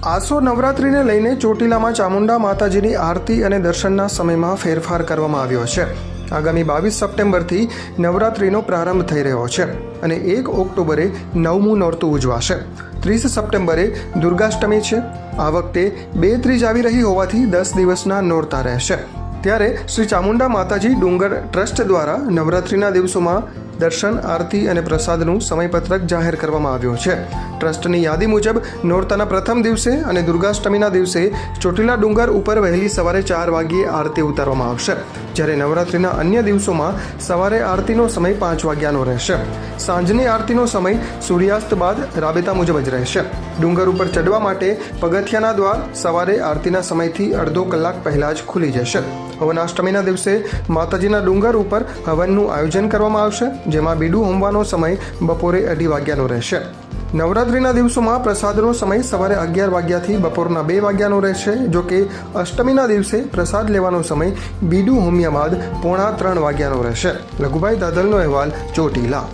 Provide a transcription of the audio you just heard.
આસો નવરાત્રિને લઈને ચોટીલામાં ચામુંડા માતાજીની આરતી અને દર્શનના સમયમાં ફેરફાર કરવામાં આવ્યો છે. આગામી 22 સપ્ટેમ્બરથી નવરાત્રિનો પ્રારંભ થઈ રહ્યો છે અને 1 ઓક્ટોબરે 9મું નોરતું ઉજવાશે. 30 સપ્ટેમ્બરે દુર્ગાષ્ટમી છે. આ વખતે 2 ત્રીજ આવી રહી હોવાથી 10 દિવસના નોરતા રહેશે. ત્યારે શ્રી ચામુંડા માતાજી ડુંગર ટ્રસ્ટ દ્વારા નવરાત્રિના દિવસોમાં દર્શન, આરતી અને પ્રસાદનું સમયપત્રક જાહેર કરવામાં આવ્યું છે. ટ્રસ્ટની યાદી મુજબ નોરતાના પ્રથમ દિવસે અને દુર્ગાષ્ટમીના દિવસે ચોટીલા ડુંગર ઉપર વહેલી સવારે 4 વાગ્યે આરતી ઉતારવામાં આવશે, જ્યારે નવરાત્રિના અન્ય દિવસોમાં સવારે આરતીનો સમય 5 વાગ્યાનો રહેશે. સાંજની આરતીનો સમય સૂર્યાસ્ત બાદ રાબેતા મુજબ જ રહેશે. ડુંગર ઉપર ચડવા માટે પગથિયાના દ્વાર સવારે આરતીના સમયથી અડધો કલાક પહેલાં જ ખુલી જશે. હવનાષ્ટમીના દિવસે માતાજીના ડુંગર ઉપર હવનનું આયોજન કરવામાં આવશે, જેમાં બીડું હોમવાનો સમય બપોરે 2:30 વાગ્યાનો રહેશે. નવરાત્રિના દિવસોમાં પ્રસાદનો સમય સવારે 11 વાગ્યાથી બપોરના 2 વાગ્યાનો રહેશે. જોકે અષ્ટમીના દિવસે પ્રસાદ લેવાનો સમય બીડું હોમ્યા બાદ 2:45 વાગ્યાનો રહેશે. લઘુભાઈ દાદલનો અહેવાલ, ચોટીલા.